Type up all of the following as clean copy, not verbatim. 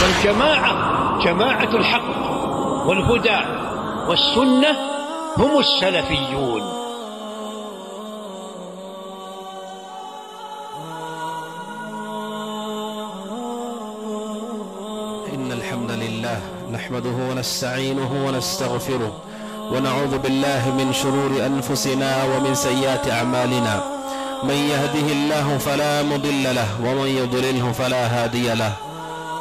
والجماعة جماعة الحق والهدى والسنة هم السلفيون. إن الحمد لله نحمده ونستعينه ونستغفره ونعوذ بالله من شرور أنفسنا ومن سيئات أعمالنا. من يهده الله فلا مضل له ومن يضلله فلا هادي له،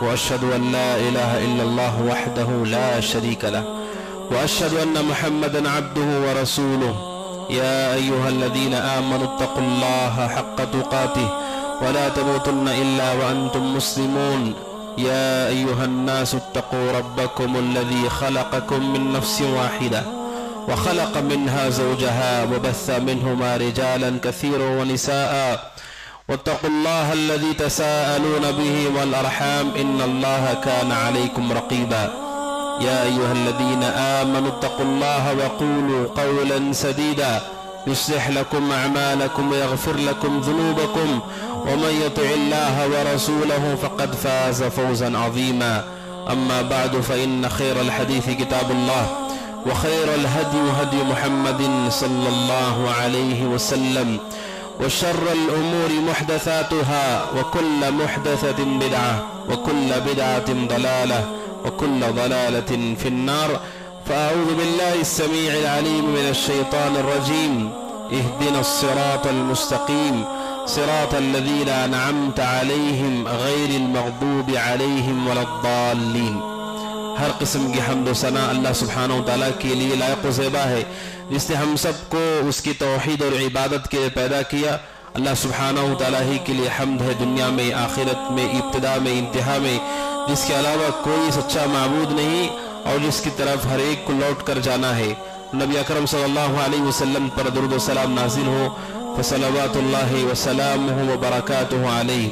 وأشهد أن لا إله إلا الله وحده لا شريك له، وأشهد أن محمدا عبده ورسوله. يا أيها الذين آمنوا اتقوا الله حق تقاته ولا تموتن إلا وأنتم مسلمون. يا أيها الناس اتقوا ربكم الذي خلقكم من نفس واحدة وخلق منها زوجها وبث منهما رجالا كثيرا ونساء، واتقوا الله الذي تساءلون به والأرحام إن الله كان عليكم رقيبا. يا أيها الذين آمنوا اتقوا الله وقولوا قولا سديدا يصلح لكم أعمالكم ويغفر لكم ذنوبكم، ومن يطع الله ورسوله فقد فاز فوزا عظيما. أما بعد، فإن خير الحديث كتاب الله، وخير الهدي هدي محمد صلى الله عليه وسلم، وشر الأمور محدثاتها، وكل محدثة بدعة، وكل بدعة ضلالة، وكل ضلالة في النار. فأعوذ بالله السميع العليم من الشيطان الرجيم. اهدنا الصراط المستقيم صراط الذين أنعمت عليهم غير المغضوب عليهم ولا الضالين. ہر قسم کی حمد و ثنا اللہ سبحانہ و تعالیٰ کے لیے لائق و زیبا ہے، جس نے ہم سب کو اس کی توحید اور عبادت کے لیے پیدا کیا۔ اللہ سبحانہ و تعالیٰ ہی کے لیے حمد ہے، دنیا میں، آخرت میں، ابتدا میں، انتہا میں، جس کے علاوہ کوئی سچا معبود نہیں اور جس کی طرف ہر ایک کو لوٹ کر جانا ہے۔ نبی اکرم صلی اللہ علیہ وسلم پر درود و سلام نازل ہو، فصلوات اللہ وسلامہ وبرکاتہ علیہ۔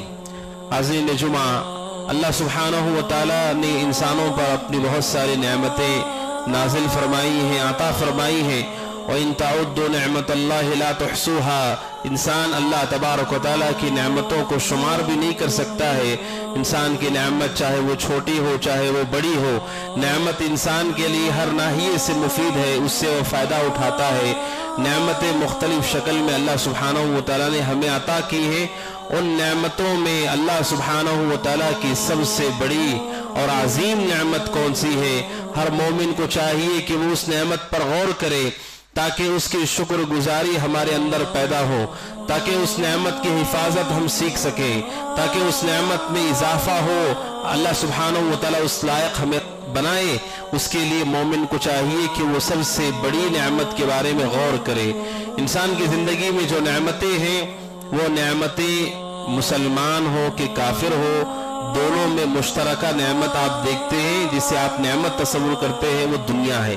عزیزِ جمعہ، اللہ سبحانہ و تعالیٰ نے انسانوں پر اپنی بہت ساری نعمتیں نازل فرمائی ہیں، عطا فرمائی ہیں۔ وَإِن تَعُدُّوا نِعْمَةَ اللَّهِ لَا تُحْصُوهَا، انسان اللہ تبارک و تعالیٰ کی نعمتوں کو شمار بھی نہیں کر سکتا ہے۔ انسان کی نعمت چاہے وہ چھوٹی ہو چاہے وہ بڑی ہو، نعمت انسان کے لیے ہر ناحیے سے مفید ہے، اس سے وہ فائدہ اٹھاتا ہے۔ نعمتیں مختلف شکل میں اللہ سبحانہ و تعالیٰ نے ہمیں عطا کی ہیں۔ ان نعمتوں میں اللہ سبحانہ و تعالیٰ کی سب سے بڑی اور عظیم نعمت کون سی ہے؟ ہر مومن کو چاہیے کہ وہ اس نعمت پر غور کرے، تاکہ اس کی شکر گزاری ہمارے اندر پیدا ہو، تاکہ اس نعمت کی حفاظت ہم سیکھ سکیں، تاکہ اس نعمت میں اضافہ ہو۔ اللہ سبحانہ و تعالیٰ اس لائق ہمیں بنائے، اس کے لیے مومن کو چاہیے کہ وہ سب سے بڑی نعمت کے بارے میں غور کرے۔ انسان کی زندگی میں جو نعمتیں ہیں، وہ نعمتیں مسلمان ہو کہ کافر ہو، دونوں میں مشترکہ نعمت آپ دیکھتے ہیں، جسے آپ نعمت تصور کرتے ہیں، وہ دنیا ہے۔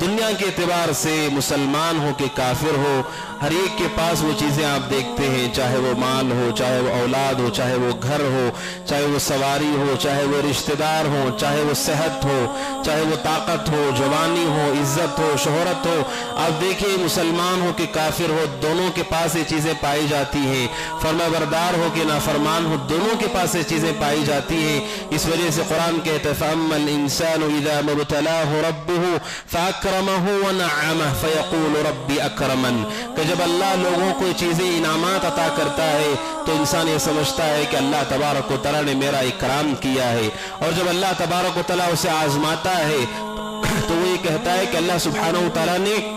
دنیا کے اعتبار سے مسلمان ہو کہ کافر ہو، ہر ایک کے پاس وہ چیزیں آپ دیکھتے ہیں، چاہے وہ مال ہو، چاہے وہ اولاد ہو، چاہے وہ گھر ہو، چاہے وہ سواری ہو، چاہے وہ رشتہ دار ہو، چاہے وہ صحت ہو، چاہے وہ طاقت ہو، جوانی ہو، عزت ہو، شہرت ہو۔ آپ دیکھیں، مسلمان ہو کہ کافر ہو، دونوں کے پاس یہ چیزیں پائی جاتی ہیں۔ فرمانبردار ہو کہ نافرمان ہو، دونوں کے پاس یہ چیزیں پائی جاتی ہیں۔ اس وجہ سے قرآن کہتا ہے فَأَمَّا الْإِنسَانُ إِذَا مَا ابْتَلَاهُ رَبُّهُ فَأَكْرَمَهُ وَنَعَّمَهُ فَيَقُولُ رَبِّي أَكْرَمَنِ، کہ جب اللہ لوگوں کو چیزیں انعامات عطا کرتا ہے تو انسان یہ سمجھتا ہے کہ اللہ تبارک و تعالیٰ نے میرا اکرام کیا ہے، اور جب اللہ تبارک و تعالیٰ اسے آزماتا ہے تو وہ یہ کہتا ہے کہ اللہ سبحانہ و تعالیٰ نے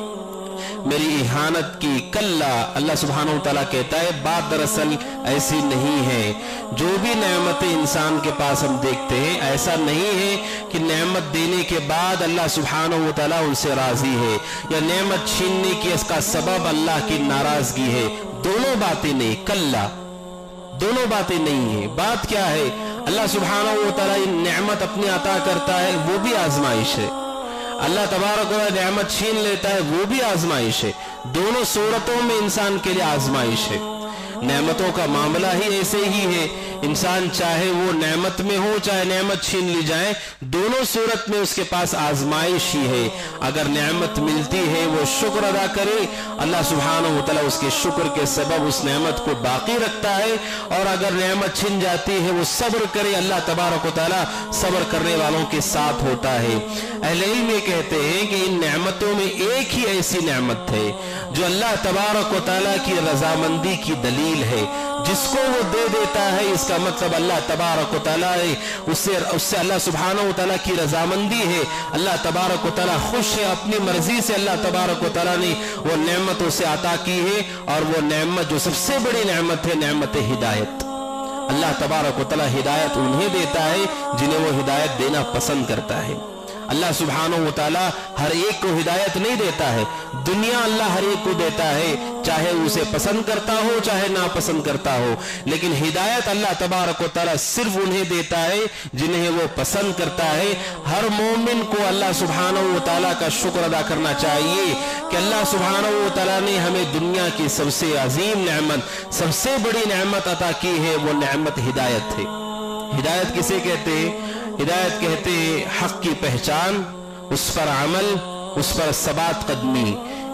میری اہانت کی۔ کلا، اللہ سبحانہ و تعالیٰ کہتا ہے بات دراصل ایسی نہیں ہے۔ جو بھی نعمتیں انسان کے پاس ہم دیکھتے ہیں، ایسا نہیں ہے کہ نعمت دینے کے بعد اللہ سبحانہ و تعالیٰ ان سے راضی ہے، یا نعمت چھیننے کی اس کا سبب اللہ کی ناراضگی ہے۔ دونوں باتیں نہیں، کلا، دونوں باتیں نہیں ہیں۔ بات کیا ہے؟ اللہ سبحانہ و تعالیٰ نعمت اپنی عطا کرتا ہے، وہ بھی آزمائش ہے۔ اللہ تبارک و تعالیٰ نعمت چھین لیتا ہے، وہ بھی آزمائش ہے۔ دونوں صورتوں میں انسان کے لیے آزمائش ہے۔ नेमतों का मामला ही ऐसे ही है। इंसान चाहे वो नेमत में हो चाहे नेमत छीन ली जाए, दोनों सूरत में उसके पास आजमाइश ही है। अगर नेमत मिलती है वो शुक्र अदा करे, अल्लाह सुब्हानहू व तआला उसके शुक्र के सबब उस नेमत को बाकी रखता है, और अगर नेमत छिन जाती है वो सब्र करे, अल्लाह तबारक व तआला सब्र करने वालों के साथ होता है। अहले इल्म ये कहते हैं कि इन नेमतों में एक ही ऐसी नेमत है जो अल्लाह तबारक व तआला की रजामंदी की दलील है। जिसको वो दे देता है इसका मतलब अल्लाह तबारक व तआला उससे अल्लाह सुब्हानहू व तआला की रजामंदी है, अल्लाह तबारक व तआला खुश है, अपनी मर्जी से अल्लाह तबारक व तआला ने वो नेमत उसे अता की है। और वो नेमत जो सबसे बड़ी नेमत है, नेमत हिदायत। अल्लाह तबारक व तआला हिदायत उन्हें देता है जिन्हें वो हिदायत देना पसंद करता है। अल्लाह सुब्हानहू व तआला हर एक को हिदायत नहीं देता है, दुनिया अल्लाह हर एक को देता है, चाहे उसे पसंद करता हो चाहे ना पसंद करता हो। लेकिन हिदायत अल्लाह तबारक व तआला सिर्फ उन्हें देता है जिन्हें वो पसंद करता है। हर मोमिन को अल्लाह सुब्हानहू व तआला का शुक्र अदा करना चाहिए कि अल्लाह सुब्हानहू व तआला ने हमें दुनिया की सबसे अजीम नेमत, सबसे बड़ी नेमत अता की है, वो नेमत हिदायत है। हिदायत किसे कहते हैं? हिदायत कहते हैं हक की पहचान, उस पर अमल, उस पर सबात कदमी,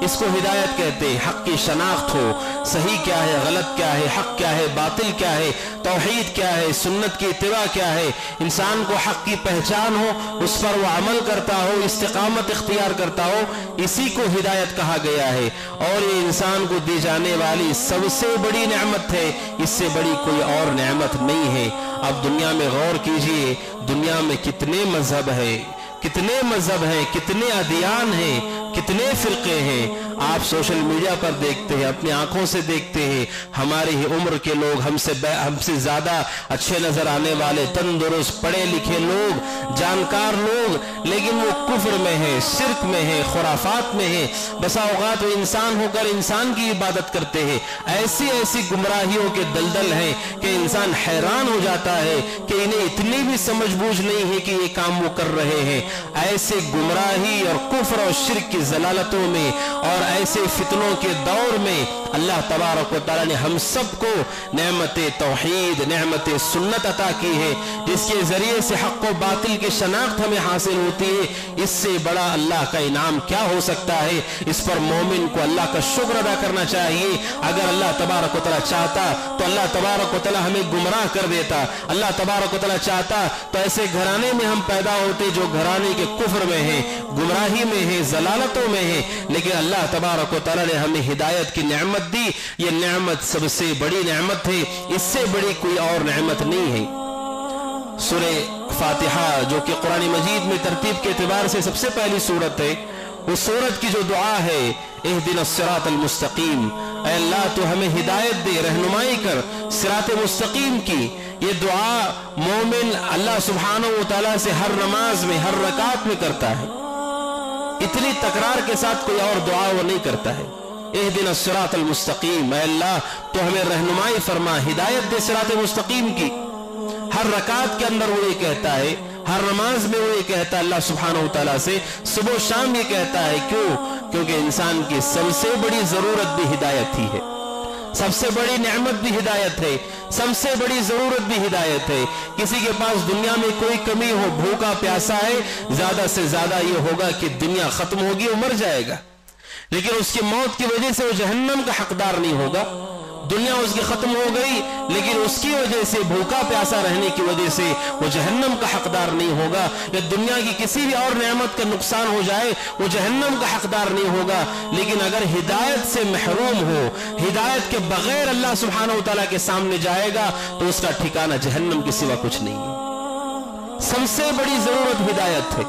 इसको हिदायत कहते हैं। हक की शनाख्त हो, सही क्या है, गलत क्या है, हक क्या है, बातिल क्या है, तौहीद क्या है, सुन्नत की इत्तिबा क्या है। इंसान को हक की पहचान हो, उस पर वो अमल करता हो, इस्तिकामत इख्तियार करता हो, इसी को हिदायत कहा गया है। और ये इंसान को दी जाने वाली सबसे बड़ी नेमत है, इससे बड़ी कोई और नेमत नहीं है। अब दुनिया में गौर कीजिए, दुनिया में कितने मजहब है, कितने मजहब हैं, कितने अदियान हैं, कितने फिरके हैं। आप सोशल मीडिया पर देखते हैं, अपनी आंखों से देखते हैं, हमारी ही उम्र के लोग, हमसे ज्यादा अच्छे नजर आने वाले तंदुरुस्त पढ़े लिखे लोग, जानकार लोग, लेकिन वो कुफ्र में है, शिर्क में है, खुराफात में है। बसा औकात वो इंसान होकर इंसान की इबादत करते हैं। ऐसी ऐसी गुमराहियों के दलदल हैं कि इंसान हैरान हो जाता है कि इन्हें इतनी भी समझबूझ नहीं है कि ये काम वो कर रहे हैं। ऐसे गुमराही और कुफ्र और शिर्क की जलालतों में और ऐसे फितनों के दौर में अल्लाह तबारक व तआला ने हम सबको नेमत तौहीद, नेमत सुन्नत अता की है, जिसके जरिए से हक व बातिल की शनाख्त हमें हासिल होती है। इससे बड़ा अल्लाह का इनाम क्या हो सकता है? इस पर मोमिन को अल्लाह का शुक्र अदा करना चाहिए। अगर अल्लाह तबारक व तआला चाहता तो अल्लाह तबारक व तआला हमें गुमराह कर देता। अल्लाह तबारक व तआला चाहता तो ऐसे घराने में हम पैदा होते जो घराने के कुफ्र में है, गुमराही में है, जलालतों में है। लेकिन अल्लाह तबारक व तआला ने हमें हिदायत की नेमत दी। ये नेमत सबसे बड़ी नेमत है, इससे बड़ी कोई और नेमत नहीं है। सूरे फातिहा जो कि कुरान मजीद में तरतीब के एतबार से सबसे पहली सूरत है, उस सूरत की जो दुआ है इहदिनस सिरातल मुस्तकीम, ऐ अल्लाह तो हमें हिदायत दे, रहनुमाई कर सिरात मुस्तकीम की। ये दुआ मोमिन अल्लाह सुब्हानहू व तआला से हर नमाज में, हर रकात में करता है। इतनी तकरार के साथ कोई और दुआ वो नहीं करता है। इहदिनस सिरातल मुस्तकीम, ऐ अल्लाह तो हमें रहनुमाई फरमा, हिदायत दे सिरात मुस्तकीम की। हर रकात के अंदर वो ये कहता है, हर नमाज में वो ये कहता है अल्लाह सुब्हानहू व तआला से, सुबह शाम ये कहता है। क्यों? क्योंकि इंसान की सबसे बड़ी जरूरत भी हिदायत ही है, सबसे बड़ी नेमत भी हिदायत है, सबसे बड़ी जरूरत भी हिदायत है। किसी के पास दुनिया में कोई कमी हो, भूखा प्यासा है, ज्यादा से ज्यादा ये होगा कि दुनिया खत्म होगी, वो मर जाएगा, लेकिन उसकी मौत की वजह से वो जहन्नम का हकदार नहीं होगा। दुनिया उसकी खत्म हो गई, लेकिन उसकी वजह से, भूखा प्यासा रहने की वजह से वो जहन्नम का हकदार नहीं होगा। या दुनिया की किसी भी और नेमत का नुकसान हो जाए, वो जहन्नम का हकदार नहीं होगा। लेकिन अगर हिदायत से महरूम हो, हिदायत के बगैर अल्लाह सुब्हानहू व तआला के सामने जाएगा तो उसका ठिकाना जहन्नम के सिवा कुछ नहीं है। सबसे बड़ी जरूरत हिदायत है,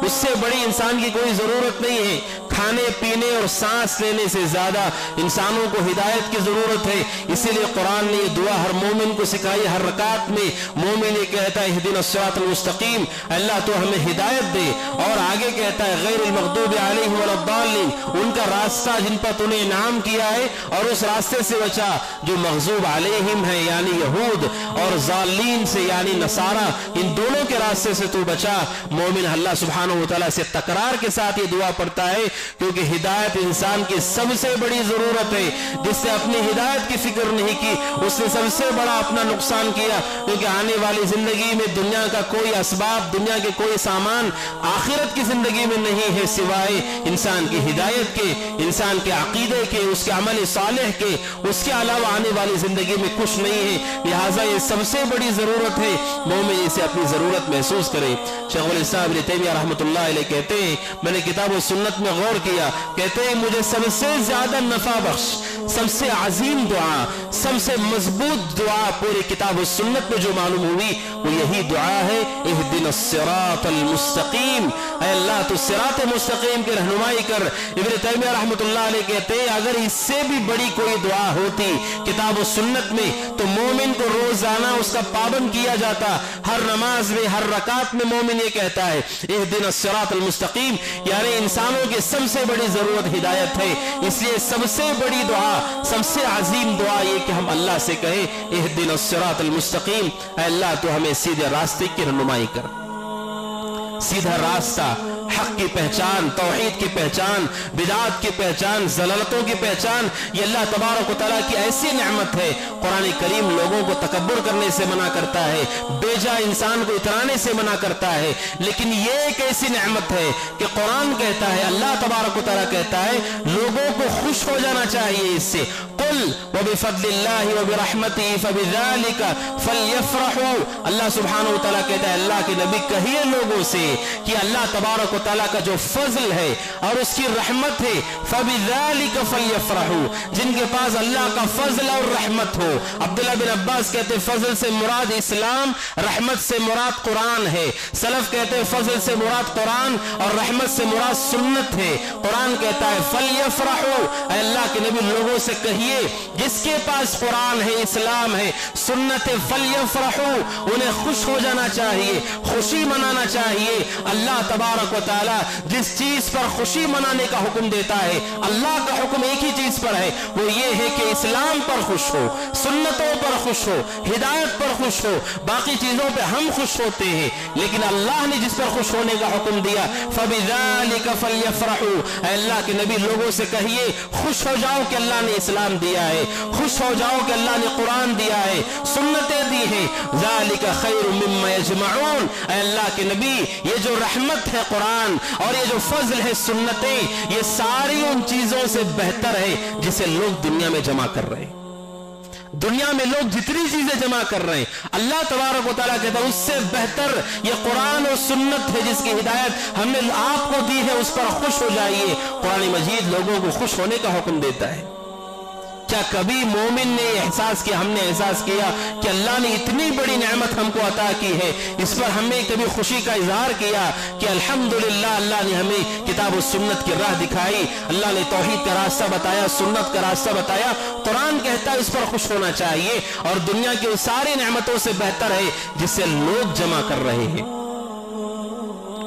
उससे बड़ी इंसान की कोई जरूरत नहीं है। खाने पीने और सांस लेने से ज्यादा इंसानों को हिदायत की जरूरत है। इसीलिए कुरान ने ये दुआ हर मोमिन को सिखाई। हर रकात में मोमिन ये कहता है इहदिनस सिरातल मुस्तकीम, अल्लाह तो हमें हिदायत दे। اور आगे कहता है गैरिल मग़दूबि अलैहिम वलद्दाल्लीन, उनका रास्ता जिन पर तूने इनाम किया है और उस रास्ते से बचा जो मग़ज़ूब अलैहिम है यानी यहूद, और ज़ालिन से यानी नसारा, इन दोनों के रास्ते से तू बचा। मोमिन अल्लाह सुब्हानहू व तआला से तकरार के साथ ये दुआ पढ़ता है, क्योंकि हिदायत इंसान की सबसे बड़ी जरूरत है। जिसने अपनी हिदायत की फिक्र नहीं की उसने सबसे बड़ा अपना नुकसान किया, क्योंकि आने वाली जिंदगी में दुनिया का कोई असबाब, दुनिया के कोई सामान आखिरत की जिंदगी में नहीं है सिवाय इंसान की हिदायत के, इंसान के अकीदे के, उसके अमल सालेह के, उसके अलावा आने वाली जिंदगी में कुछ नहीं है। लिहाजा ये सबसे बड़ी जरूरत है, मोमिन इसे अपनी जरूरत महसूस करे। शेखुल इस्लाम इब्न तैमिया रहमतुल्लाह अलैह कहते हैं, मैंने किताब व सुन्नत में गौर किया, कहते हैं मुझे सबसे ज्यादा नफा बख्श, सबसे अजीम दुआ, सबसे मजबूत दुआ पूरी किताब व सुन्नत में जो मालूम हुई वो यही दुआ है, इहदिनस सिरातल मुस्तकीम, अल्लाह तो सिरात मुस्तकीम की रहनुमाई कर। इब्न तैमिया रहमतुल्लाह अलैह कहते हैं अगर इससे भी बड़ी कोई दुआ होती किताब व सुन्नत में तो मोमिन को रोजाना उसका पाबंद किया जाता। हर नमाज में, हर रकात में मोमिन ये कहता है इहदिनस सिरातल मुस्तकीम, यानी इंसानों की सबसे बड़ी जरूरत हिदायत है। इसलिए सबसे बड़ी दुआ, सबसे अजीम दुआ ये कि हम अल्लाह से कहे इहदिनस सिरातल मुस्तकीम, अल्लाह तो हमें सीधे रास्ते की रहनुमाई कर। सीधा रास्ता, हक की पहचान, तौहीद की पहचान, बिदात की पहचान, ज़लालतों की पहचान, ये अल्लाह तबारक व तआला की ऐसी नेमत है। कुरान करीम लोगों को तकब्बुर करने से मना करता है, बेजा इंसान को इतराने से मना करता है, लेकिन ये एक ऐसी नेमत है कि कुरान कहता है, अल्लाह तबारक व तआला कहता है लोगों को खुश हो जाना चाहिए इससे। कुल व बिफद्लिल्लाहि व बिरहमतिही फबिज़ालिका फलयफ़रहू, अल्लाह सुब्हानहू व तआला कहता है अल्लाह के नबी कहिए लोगों से कि अल्लाह तबारक व तआला का जो फजल है और उसकी रहमत है, फबिज़ालिका फलयफ़रहू, जिनके पास अल्लाह का फजल और रहमत हो। अब्दुल्लाह बिन अब्बास कहते फजल से मुराद इस्लाम, रहमत से मुराद कुरान है। सलफ कहते फजल से मुराद कुरान और रहमत से मुराद सुन्नत है। कुरान कहता है फलयफ़रहू, अल्लाह के नबी लोगों से कहिए जिसके पास कुरान है, इस्लाम है, सुन्नत है, फलयफ़रहू, उन्हें खुश हो जाना चाहिए, खुशी मनाना चाहिए। अल्लाह तबारक व तआला जिस चीज पर खुशी मनाने का हुक्म देता है, अल्लाह का हुक्म एक ही चीज पर है, वो ये है कि इस्लाम पर खुश हो, सुन्नतों पर खुश हो, हिदायत पर खुश हो। बाकी चीजों पे हम खुश होते हैं, लेकिन अल्लाह ने जिस पर खुश होने का हुक्म दिया फबिज़ालिका फलयफ़रहू, अल्लाह के नबी लोगों से कहिए खुश हो जाओ कि अल्लाह ने इस्लाम दिया है, खुश हो जाओ कि अल्लाह ने कुरान दिया है, सुन्नतें दी हैं। ज़ालिका खैरुम मिम्मा यजमऊन, अल्लाह के नबी ये जो रहमत है कुरान और ये जो फजल है सुन्नतें, ये सारी उन चीजों से बेहतर है जिसे लोग दुनिया में जमा कर रहे हैं। दुनिया में लोग जितनी चीजें जमा कर रहे हैं, अल्लाह तबारक व तआला कहता है उससे बेहतर ये कुरान और सुन्नत है जिसकी हिदायत हमने आपको दी है, उस पर खुश हो जाइए। कुरान मजीद लोगों को खुश होने का हुक्म देता है। क्या कभी मोमिन ने एहसास किया, हमने एहसास किया कि अल्लाह ने इतनी बड़ी नेमत हमको अता की है, इस पर हमने कभी खुशी का इजहार किया कि अल्हम्दुलिल्लाह अल्लाह ने हमें किताब और सुन्नत की राह दिखाई, अल्लाह ने तौहीद का रास्ता बताया, सुन्नत का रास्ता बताया। कुरान कहता है इस पर खुश होना चाहिए और दुनिया की उन सारी नेमतों से बेहतर है जिसे लोग जमा कर रहे हैं।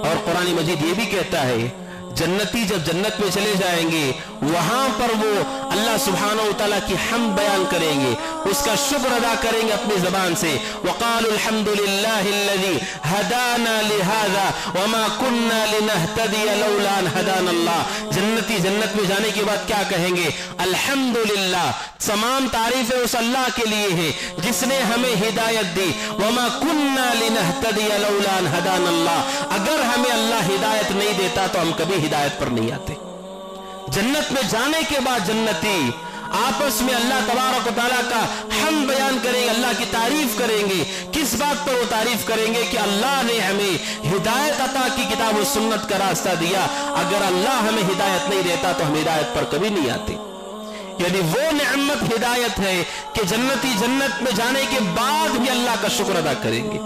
और कुरान मजीद ये भी कहता है जन्नती जब जन्नत में चले जाएंगे वहां पर वो अल्लाह सुब्हानहू व तआला की हम्द बयान करेंगे, उसका शुक्र अदा करेंगे अपनी जबान से। वक़ालू अल्हम्दुलिल्लाहिल्लज़ी हदाना लिहाज़ा वमा कुन्ना लिनहतदिया लौला अन हदाना अल्लाह। जन्नती जन्नत में जाने के बाद क्या कहेंगे? अल्हम्दुलिल्लाह, तमाम तारीफें उस अल्लाह के लिए है जिसने हमें हिदायत दी। वमा कुन्ना लिनहतदिया लौला अन हदाना अल्लाह, अगर हमें अल्लाह हिदायत नहीं देता तो हम कभी हिदायत पर नहीं आते। जन्नत में जाने के बाद जन्नती आपस में अल्लाह तबारक व तआला का हम बयान करेंगे, अल्लाह की तारीफ करेंगे। किस बात पर वो तारीफ करेंगे? कि अल्लाह ने हमें हिदायत अता की, किताब और सुन्नत का रास्ता दिया। अगर अल्लाह हमें हिदायत नहीं देता तो हम हिदायत पर कभी नहीं आते। यानी वो नेमत हिदायत है कि जन्नती जन्नत में जाने के बाद भी अल्लाह का शुक्र अदा करेंगे,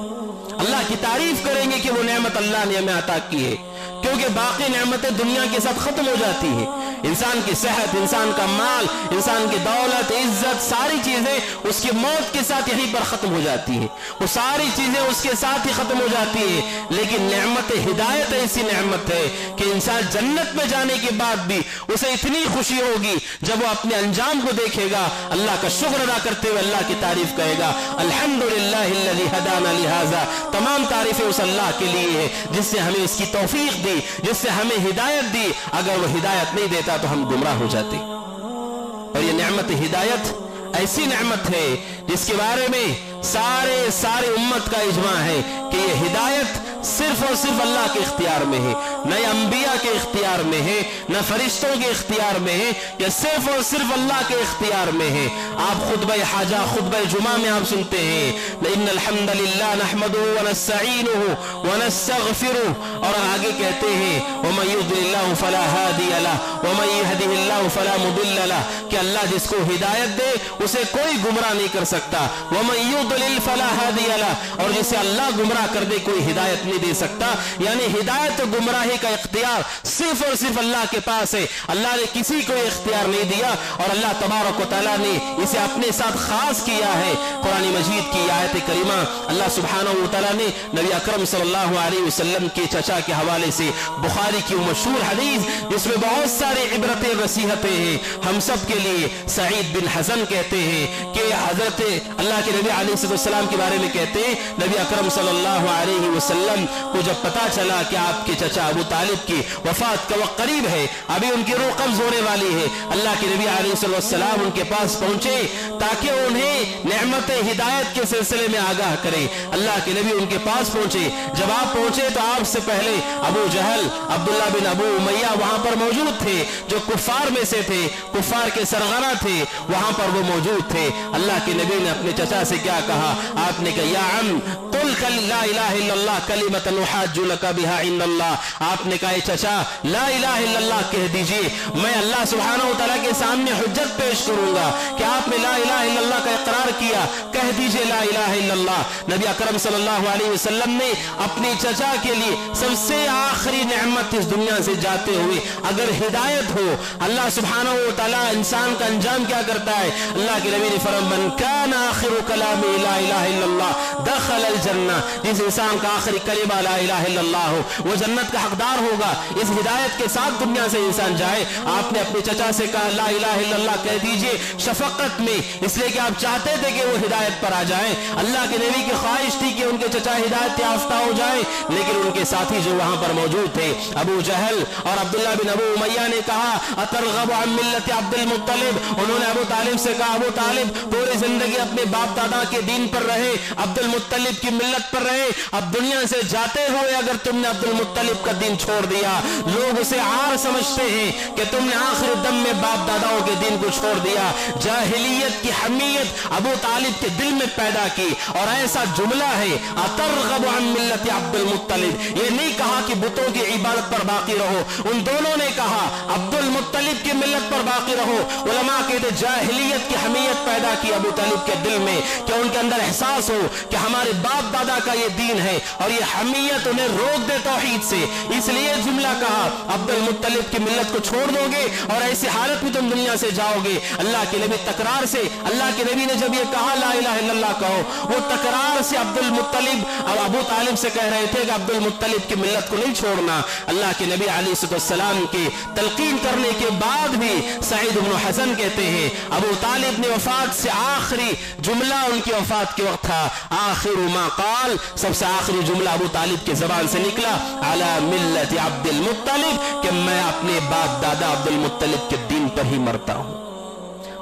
अल्लाह की तारीफ करेंगे कि वो नेमत अल्लाह ने हमें अता की है, क्योंकि बाकी नेमतें दुनिया के साथ खत्म हो जाती है। इंसान की सेहत, इंसान का माल, इंसान की दौलत, इज्जत, सारी चीजें उसकी मौत के साथ यहीं पर खत्म हो जाती है। वो सारी चीजें उसके साथ ही खत्म हो जाती है। लेकिन नेमत हिदायत ऐसी नेमत है कि इंसान जन्नत में जाने के बाद भी उसे इतनी खुशी होगी जब वो अपने अंजाम को देखेगा, अल्लाह का शुक्र अदा करते हुए अल्लाह की तारीफ कहेगा, अल्हम्दुलिल्लाहिल्लज़ी हदाना लिहाजा। तमाम तारीफें उस अल्लाह के लिए है जिससे हमें इसकी तौफीक दी, जिससे हमें हिदायत दी। अगर वो हिदायत नहीं देता तो हम गुमराह हो जाते। और ये नेमत हिदायत ऐसी नेमत है जिसके बारे में सारे उम्मत का इजमा है कि ये हिदायत सिर्फ और सिर्फ अल्लाह के इख्तियार में है, न अंबिया के इख्तियार में है, न फरिश्तों के इख्तियार में है, या सिर्फ और सिर्फ अल्लाह के इख्तियार में है। आप खुतबा हाजा, खुतबा जुमा में आप सुनते हैं इन्नल हम्दलिल्लाह नहमदुहु व नस्तईनुहु व नस्तगफिरुहु, और आगे कहते हैं व मन युद्लिल्लाहु फला हादिय लहु व मन यहदिहिल्लाहु फला मुदिल्ल लहु, कि अल्लाह जिसको हिदायत दे उसे कोई गुमराह नहीं कर सकता। व मन युद्लिल फला हादिय लहु, और जिसे अल्लाह गुमराह कर दे कोई हिदायत नहीं दे सकता। यानी हिदायत और गुमराही का इख्तियार सिर्फ और सिर्फ अल्लाह के पास है। अल्लाह ने किसी को इख्तियार नहीं दिया और अल्लाह तबारक व तआला ने इसे अपने साथ खास किया है। कुरान मजीद की आयत करीमा अल्लाह सुब्हानहू व तआला ने नबी अकरम सल्लल्लाहु अलैहि वसल्लम के चचा के हवाले से बुखारी की मशहूर हदीस जिसमें बहुत सारी इबरतें नसीहतें हैं हम सब के लिए। सईद बिन हसन कहते हैं कि हजरत अल्लाह के नबी अलैहिस्सलाम के बारे में कहते हैं, नबी अकरम सल्लल्लाहु अलैहि वसल्लम को जब पता चला कि आपके चचा अबू तालिब की वफात का वक्त करीब है, अभी उनकी रूह कब्ज होने वाली है, अल्लाह के नबी अलैहिस्सलाम उनके पास पहुंचे ताकि उन्हें नेमत हिदायत के सिलसिले में आगाह करें। अल्लाह के नबी उनके पास पहुंचे। जब आप पहुंचे तो आपसे पहले अबू जहल, अब्दुल्ला बिन अबू उमैया वहां पर मौजूद थे, जो कुफार में से थे, कुफार के सरगना थे, वहां पर वो मौजूद थे। अल्लाह के नबी ने अपने चचा से क्या कहा? आपने कहा या अम कुल ला इलाहा इल्लल्लाह कलिमतन उहाज्जु लका बिहा इल्लल्लाह। आपने कहा चचा ला इलाहा इल्लल्लाह कह दीजिए, मैं अल्लाह सुब्हानहू व तआला के सामने हुज्जत पेश करूंगा कि आपने ला इलाहा इल्लल्लाह का इकरार किया, कह दीजिए ला इलाहा इल्लल्लाह। नबी अकरम सल्लल्लाहु अलैहि वसल्लम ने अपनी चचा के लिए सबसे आखिरी नेमत इस दुनिया से जाते हुए अगर हिदायत हो, अल्लाह सुब्हानहू व तआला इंसान का अंजाम क्या करता है? अल्लाह के नबी ने फरमाया मन कान आखिरु कलामी ला इलाहा इल्लल्लाह दखल अल जन्नह, जिस इंसान का आखिरी कलिमा ला इलाहा इल्लल्लाह हो वो जन्नत का हकदार होगा। इस हिदायत के साथ दुनिया से इंसान जाए। आपने अपने चचा से कहा ला इलाहा इल्लल्लाह कह दीजिए शफकत में, इसलिए कि आप चाहते थे कि वो हिदायत पर आ जाए। अल्लाह के नबी की ख्वाहिश थी कि उनके चचा हिदायत याफ्ता हो जाए, लेकिन उनके साथी जो वहां पर मौजूद थे अबू जहल और अब्दुल्ला बिन अबू उमैया ने कहा अतरगबु अन मिल्लत अब्दुल मुत्तलिब। उन्होंने अबू तालिब से कहा अबू तालिब पूरी जिंदगी अपने बाप दादा के दीन पर रहे, अब्दुल मुत्तलिब की मिल्लत पर रहे, अब दुनिया से जाते हुए अगर तुमने अब्दुल मुत्तलिब का दीन छोड़ दिया, लोग उसे आर समझते हैं कि तुमने आखिरी दम में बाप दादाओं के दीन को छोड़ दिया। जाहिलियत की हमीयत अबू तालिब के दिल में पैदा की और ऐसा जुमला है अतरगबु अन मिल्लत अब्दुल मुत्तलिब। ये नहीं कहा कि बुतों की इबादत पर बाकी रहो, उन दोनों ने कहा अब्दुल मुत्तलिब की मिल्लत पर बाकी रहो। उलमा कहते जाहिलियत की हमीयत पैदा की अबू तालिब के दिल में कि उनके अंदर एहसास हो कि हमारे बाप दादा का ये दीन है और ये हमीयत उन्हें रोक दे तौहीद से, इसलिए जुमला कहा अब्दुल मुत्तलिब की मिल्लत को छोड़ दोगे और ऐसी हालत में तुम दुनिया से जाओगे। अल्लाह के नबी तकरार से, अल्लाह के नबी ने जब ये कहा ला इलाहा इल्लल्लाह कहो, वो तकरार से अब्दुल मुत्तलिब और अबू तालिब से कह रहे थे कि अब्दुल मुत्तलिब की मिल्लत को नहीं छोड़ना। अल्लाह के नबी अलैहिस्सलाम के तलकीन करने के बाद भी सईद इब्न हसन कहते हैं अबू तालिब ने वफात से आखिरी जुमला उनकी वफात के वक्त था आखिर मा क़ाल, सबसे आखिरी जुमला अबू तालिब के जबान से निकला अला मिल्लत अब्दुल मुत्तलिब, कि मैं अपने बाप दादा अब्दुल मुत्तलिब के दीन पर ही मरता हूं।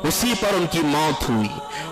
उसी पर उनकी मौत हुई,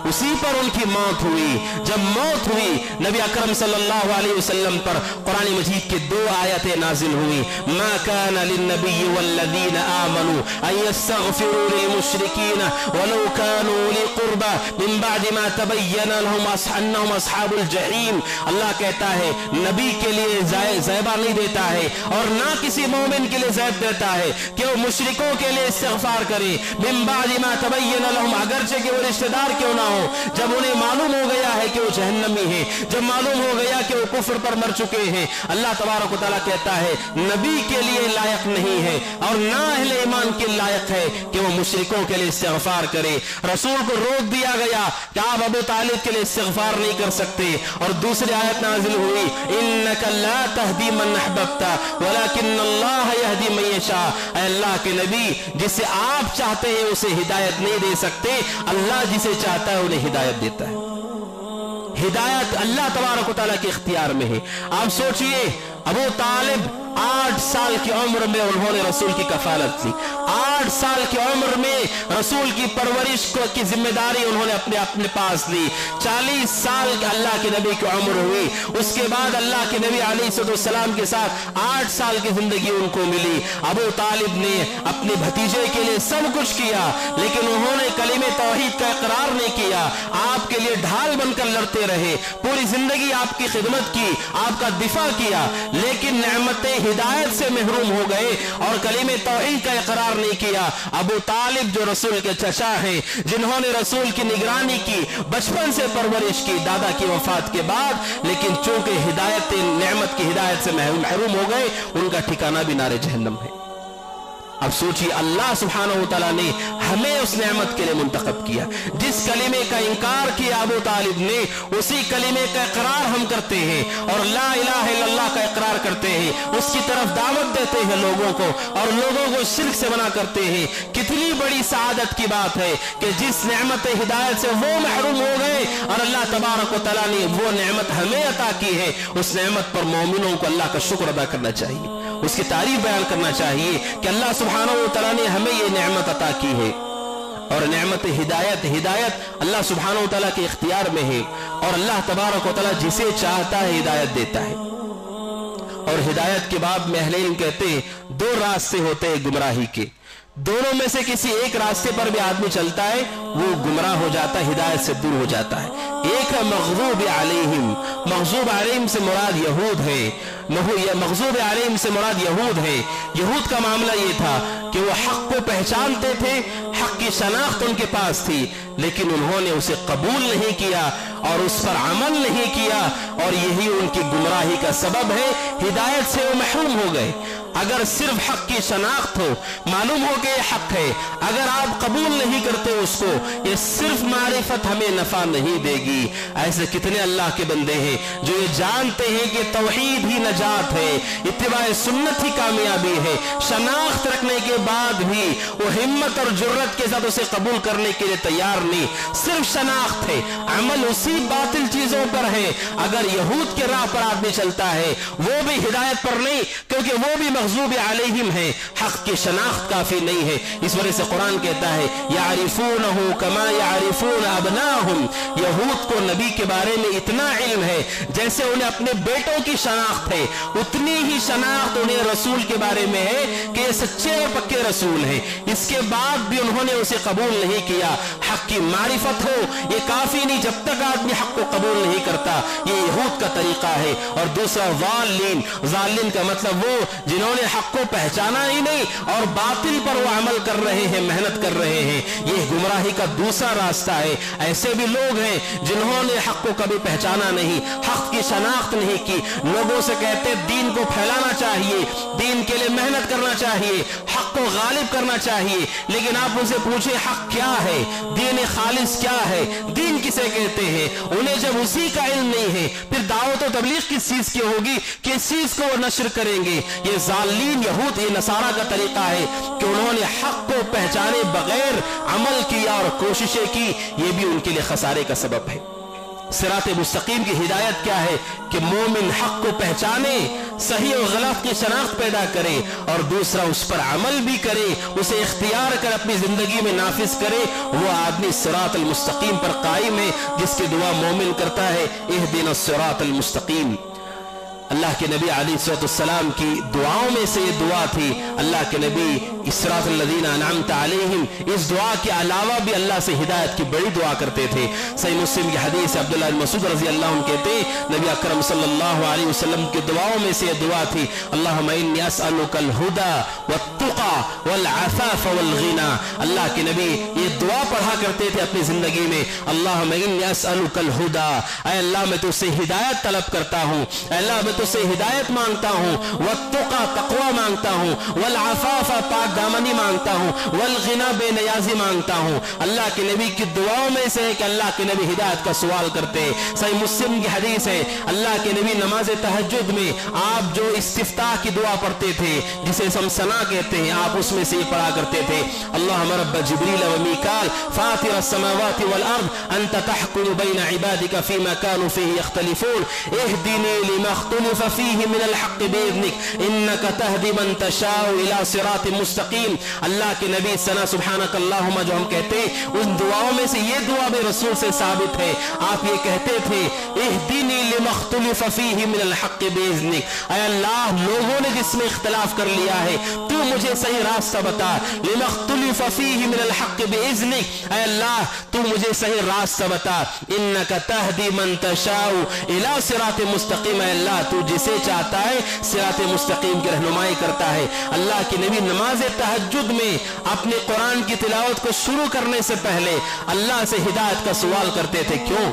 उसी पर उनकी मौत हुई। जब मौत हुई नबी अकरम सल्लल्लाहु अलैहि वसल्लम पर कुरान मजीद की दो आयतें नाजिल हुई मा कान लिन्नबिय्यि वल्लज़ीना आमनू अन यस्तगफिरू लिलमुशरिकीन वलौ कानू उली कुर्बा मिन बअदि मा तबय्यना लहुम अन्नहुम अस्हाबुल जहीम। अल्लाह कहता है नबी के लिए ज़ैबा नहीं देता है और ना किसी मोमिन के लिए ज़ैब देता है कि वो मुशरिकों के लिए इस्तिग़फ़ार करे मिन बअदि मा तबय्यना लहुम, अगरचे कि वो रिश्तेदार क्यों ना हो, जब उन्हें मालूम हो गया है कि वो जहन्नमी है, जब मालूम हो गया कि वो कुफ्र पर मर चुके हैं, अल्लाह तबारक व तआला कहता है नबी के लिए लायक नहीं है और ना अहले ईमान के लायक है कि वो मुशरिकों के लिए इस्तिग़फ़ार करे। रसूल को रोक दिया गया कि आप अबू तालिब के लिए इस्तिग़फ़ार नहीं कर सकते। और दूसरी आयत नाज़िल हुई इन्नका ला तहदी मन अहबब्ता वलाकिन्नल्लाह यहदी मन यशा। अल्लाह के नबी, जिसे आप चाहते हैं उसे हिदायत नहीं दे सकते, अल्लाह जिसे चाहता है उन्हें हिदायत देता है। हिदायत अल्लाह तबारक व तआला के इख्तियार में है। आप सोचिए, अबू तालिब 8 साल की उम्र में उन्होंने रसूल की कफालत ली। 8 साल की उम्र में रसूल की परवरिश की जिम्मेदारी उन्होंने अपने पास ली। 40 साल अल्लाह के नबी की उम्र हुई, उसके बाद अल्लाह के नबी अलैहिस्सलाम के साथ 8 साल की जिंदगी उनको मिली। अबू तालिब ने अपने भतीजे के लिए सब कुछ किया, लेकिन उन्होंने कलीमे तौहीद का इकरार नहीं किया। आपके लिए ढाल बनकर लड़ते रहे, पूरी जिंदगी आपकी खिदमत की, आपका दिफा किया, लेकिन नेमतें हिदायत से महरूम हो गए और कलीमे तौहीद का इकरार नहीं किया। अबू तालिब जो रसूल के चचा हैं, जिन्होंने रसूल की निगरानी की, बचपन से परवरिश की दादा की वफात के बाद, लेकिन चूंकि हिदायत नेमत की हिदायत से महरूम हो गए, उनका ठिकाना भी नारे जहन्नम है। अब सोचिए, अल्लाह सुब्हानहू व तआला ने हमें उस नेमत के लिए मुंतखब किया। जिस कलीमे का इनकार किया अबू तालिब ने, उसी कलीमे का इकरार हम करते हैं और ला इलाहा इल्लल्लाह का इकरार करते हैं, उसकी तरफ दावत देते हैं लोगों को और लोगों को शिर्क से मना करते हैं। कितनी बड़ी सआदत की बात है कि जिस नेमत हिदायत से वो महरूम हो गए और अल्लाह तबारक व तआला ने वो नेमत हमें अता की है। उस नेमत पर मोमिनों को अल्लाह का शुक्र अदा करना चाहिए, उसकी तारीफ बयान करना चाहिए कि अल्लाह सुब्हानहू व तआला ने हमें ये नेमत अता की है। और नेमत हिदायत अल्लाह सुब्हानहू व तआला के इख्तियार में है और अल्लाह तबारक व तआला जिसे चाहता है हिदायत देता है। और हिदायत के बाद में अहले इल्म कहते हैं 2 रास्ते होते हैं गुमराही के, दोनों में से किसी एक रास्ते पर भी आदमी चलता है वो गुमराह हो जाता है, हिदायत से दूर हो जाता है। एक है मग़ज़ूब अलैहिम, मग़ज़ूब अलैहिम से मुराद यहूद है, मग़ज़ूब अलैहिम से मुराद यहूद है। यहूद का मामला ये था कि वो हक को पहचानते थे, हक की शनाख्त उनके पास थी, लेकिन उन्होंने उसे कबूल नहीं किया और उस पर अमल नहीं किया और यही उनकी गुमराही का सबब है। हिदायत से वो महरूम हो गए। अगर सिर्फ हक की शनाख्त हो, मालूम हो कि ये हक है, अगर आप कबूल नहीं करते उसको, ये सिर्फ मारिफत हमें नफा नहीं देगी। ऐसे कितने अल्लाह के बंदे हैं जो ये जानते हैं कि तौहीद ही नजात है, इत्तिबाए सुन्नत ही कामयाबी है, शनाख्त रखने के बाद भी वो हिम्मत और जुर्रत के साथ उसे कबूल करने के लिए तैयार नहीं। सिर्फ शनाख्त है, अमल उसी बातिल चीजों पर है। अगर यहूद के राह पर आदमी चलता है, वो भी हिदायत पर नहीं, क्योंकि वो भी मग़ज़ूब अलैहिम है, हक की शनाख्त काफी नहीं है। इस वजह से कुरान कहता है यारिफूनहु कमा यारिफून अबनाहुम, यहूद को नबी के बारे में इतना इल्म है जैसे उन्हें अपने बेटों की शनाख्त है, उतनी ही शनाख्त उन्हें रसूल के बारे में है कि ये सच्चे और पक्के रसूल हैं। इसके बाद भी उन्होंने उसे कबूल नहीं किया। हक की मारिफत हो ये काफी नहीं, जब तक आदमी हक को कबूल नहीं करता। ये यहूद का तरीका है। और दूसरा ज़ालिम, ज़ालिम का मतलब वो जिन्होंने हक को पहचाना ही नहीं और बातिल पर वो अमल कर रहे हैं, मेहनत कर रहे हैं। ये गुमराही का दूसरा रास्ता है। ऐसे भी लोग हैं जिन्होंने हक को कभी पहचाना नहीं, हक की शनाख्त नहीं की। लोगों से कहते दीन को फैलाना चाहिए, दीन के लिए मेहनत करना चाहिए, हक को गालिब करना चाहिए, लेकिन आप उनसे पूछे हक क्या है, दीन खालिस क्या है, दीन किसे कहते हैं? उन्हें जब उसी का इल्म नहीं है, फिर दावत और तबलीग किस चीज की होगी, किस चीज को वो नशर करेंगे? ये ज़ालिम यहूद, ये नसारा का तरीका है कि उन्होंने हक को पहचाने बगैर अमल किया और कोशिशें की। ये भी उनके लिए खसारे का सबब है। सिरात मुस्तकीम की हिदायत क्या है कि मोमिन हक को पहचाने, सही और गलत की शनाख्त पैदा करे और दूसरा उस पर अमल भी करे, उसे इख्तियार कर अपनी जिंदगी में नाफिज करे। वो आदमी सिरात मुस्तकीम पर कायम है जिसकी दुआ मोमिन करता है इहदिना सिरात मुस्तकीम। اللہ کے نبی علیہ السلام کی دعاؤں میں سے یہ دعا تھی. اللہ کے نبی صراط الذین انعمت علیہم اس دعا کے علاوہ بھی اللہ سے ہدایت کی بڑی دعا کرتے تھے. صحیح مسلم کی حدیث ہے عبداللہ بن مسعود رضی اللہ عنہ کہتے ہیں نبی اکرم صلی اللہ علیہ وسلم کی دعاؤں میں سے یہ دعا تھی اللہم انی اسألک الہدی والتقی والعفاف والغنی. اللہ کے نبی یہ دعا پڑھا کرتے تھے اپنی زندگی میں اللہم انی اسألک الہدی، اے اللہ میں تجھ سے ہدایت طلب کرتا ہوں، اے اللہ میں تجھ سے ہدایت مانگتا ہوں، والتقی تقوی مانگتا ہوں، والعفاف پاک دامنی مانگتا ہوں، والغنی بے نیازی مانگتا ہوں. اللہ کے نبی کی دعاؤں میں سے ہے کہ اللہ کے نبی ہدایت کا سوال کرتے. صحیح مسلم کی حدیث ہے اللہ کے نبی نماز تہجد میں آپ جو استفتاح کی دعا پڑھتے تھے جسے ہم ثنا کہتے ہیں آپ اس میں سے یہ پڑھا کرتے تھے اللہم رب جبریل و میکال فاطر السماوات والارض انت تحکم بین عبادک فیما کانوا فیہ یختلفون اہدنی لما اختلف فیہ من الحق باذنک انک تہدی من تشاء الى صراط مستقیم. اللہ کے نبی ثنا سبحانک اللہم جو ہم کہتے ان دعاؤں میں سے یہ دعا بھی رسول سے ثابت ہے. آپ یہ کہتے تھے اہدنی لما اختلف فیہ من الحق باذنک، اے اللہ لوگوں نے جس میں اختلاف کر لیا ہے تو مجھے صحیح راستہ بتا. لما اختلف فیہ من الحق باذنک، اے اللہ تو مجھے صحیح راستہ بتا. انک تہدی من تشاء الی صراط مستقیم، اے اللہ تو جسے چاہتا ہے صراط مستقیم کی رہنمائی کرتا ہے. اللہ کے نبی نماز تہجد میں اپنے قرآن کی تلاوت کو شروع کرنے سے پہلے اللہ سے ہدایت کا سوال کرتے تھے. کیوں؟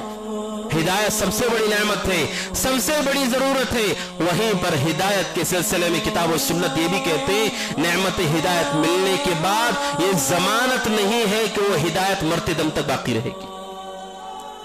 ہدایت سب سے بڑی نعمت ہے، سب سے بڑی ضرورت ہے. وہیں پر ہدایت کے سلسلے میں کتاب و سنت یہ بھی کہتے ہیں نعمت ہدایت ملنے کے بعد یہ ضمانت نہیں ہے کہ وہ ہدایت مرتے دم تک باقی رہے گی.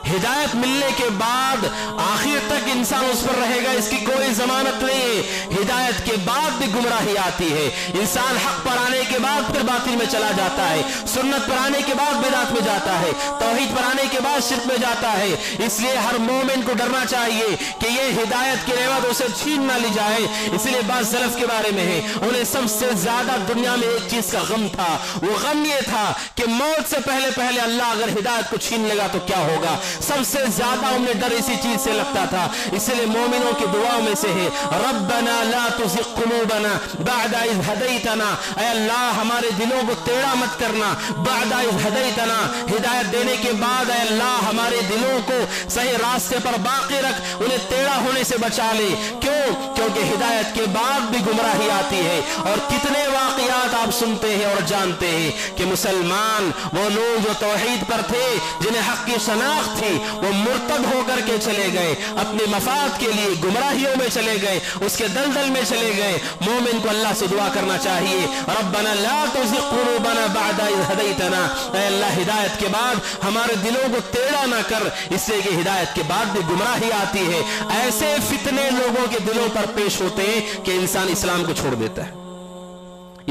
ہدایت ملنے کے بعد آخر تک انسان اس پر رہے گا اس کی کوئی ضمانت نہیں ہے. ہدایت کے بعد بھی گمراہی آتی ہے، انسان حق پر آنے کے بعد پھر باطل میں چلا جاتا ہے، سنت پر آنے کے بعد بدعت میں جاتا ہے، توحید پر آنے کے بعد شرک میں جاتا ہے. اس لیے ہر مومن کو ڈرنا چاہیے کہ یہ ہدایت کی نعمت اسے چھین نہ لی جائے. اس لیے بعض سلف کے بارے میں ہے انہیں سب سے زیادہ دنیا میں ایک چیز کا غم تھا، وہ غم یہ تھا کہ موت سے پہلے اللہ اگر ہدایت کو چھین لگا تو کیا ہوگا. سب سے زیادہ انہیں ڈر اسی چیز سے لگتا تھا. اس لیے مومنوں کی دعاؤں میں سے ہے ربنا لا تزغ قلوبنا بعد اذ ہدیتنا، اے اللہ ہمارے دلوں کو ٹیڑھا مت کرنا. بعد اذ ہدیتنا، ہدایت دینے کے بعد اے اللہ ہمارے دلوں کو صحیح راستے پر باقی رکھ، انہیں ٹیڑھا ہونے سے بچا لے. کیوں؟ کیونکہ ہدایت کے بعد بھی گمراہی آتی ہے. اور کتنے واقعات آپ سنتے ہیں اور جانتے ہیں کہ مسلمان وہ لوگ جو توحید پر تھے جنہیں حق کی شناخت تھی وہ مرتد ہو کر کے چلے گئے، اپنے مفاد کے لیے گمراہیوں میں چلے گئے، اس کے دلدل میں چلے گئے. مومن کو اللہ سے دعا کرنا چاہیے ربنا لا تزغ قلوبنا بعد اذ ہدیتنا، اے اللہ ہدایت کے بعد ہمارے دلوں کو ٹیڑھا نہ کر. اس لیے کہ ہدایت کے بعد بھی گمراہی آتی ہے. ایسے فتنے لوگوں کے دلوں پر پیش ہوتے ہیں کہ انسان اسلام کو چھوڑ دیتا ہے.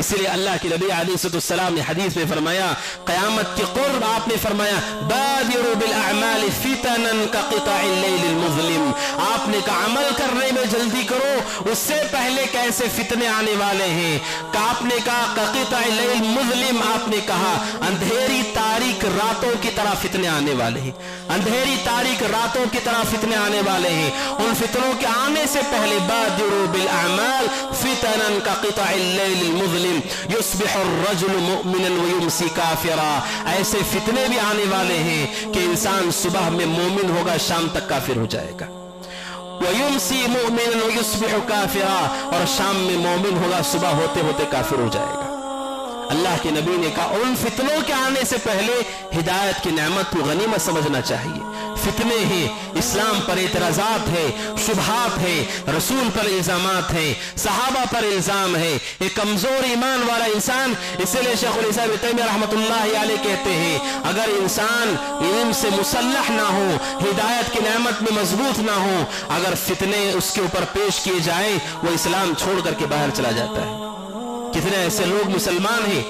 اس لیے اللہ کے نبی علیہ السلام نے حدیث میں فرمایا قیامت کے قرب آپ نے فرمایا بادروا بالاعمال فتنا كقطع الليل المظلم، آپ نے کہا عمل کرنے میں جلدی کرو اس سے پہلے کیسے فتنے آنے والے ہیں. آپ نے کہا كقطع الليل المظلم، آپ نے کہا اندھیری تاریک راتوں کی طرح فتنے آنے والے ہیں، اندھیری تاریک راتوں کی طرح فتنے آنے والے ہیں. ان فتنوں کے آنے سے پہلے بادروا بالاعمال فتنا كقطع الليل المظلم یصبح الرجل مؤمنا ویمسی کافرا، ایسے فتنے بھی آنے والے ہیں کہ انسان صبح میں مومن ہوگا شام تک کافر ہو جائے گا. ویمسی مؤمنا ویصبح کافرا، اور شام میں مومن ہوگا صبح ہوتے ہوتے کافر ہو جائے گا. اللہ کے نبی نے کہا ان فتنوں کے آنے سے پہلے ہدایت کی نعمت کو غنیمت سمجھنا چاہیے. فتنے ہیں، اسلام پر اعتراضات ہے، شبہات ہے، رسول پر الزامات ہیں، صحابہ پر الزام ہے. ایک کمزور ایمان والا انسان، اس لیے شیخ الاسلام ابن تیمیہ رحمۃ اللہ علیہ کہتے ہیں اگر انسان علم سے مسلح نہ ہو، ہدایت کی نعمت میں مضبوط نہ ہو، اگر فتنے اس کے اوپر پیش کیے جائیں وہ اسلام چھوڑ کر کے باہر چلا جاتا ہے. کتنے ایسے لوگ مسلمان ہیں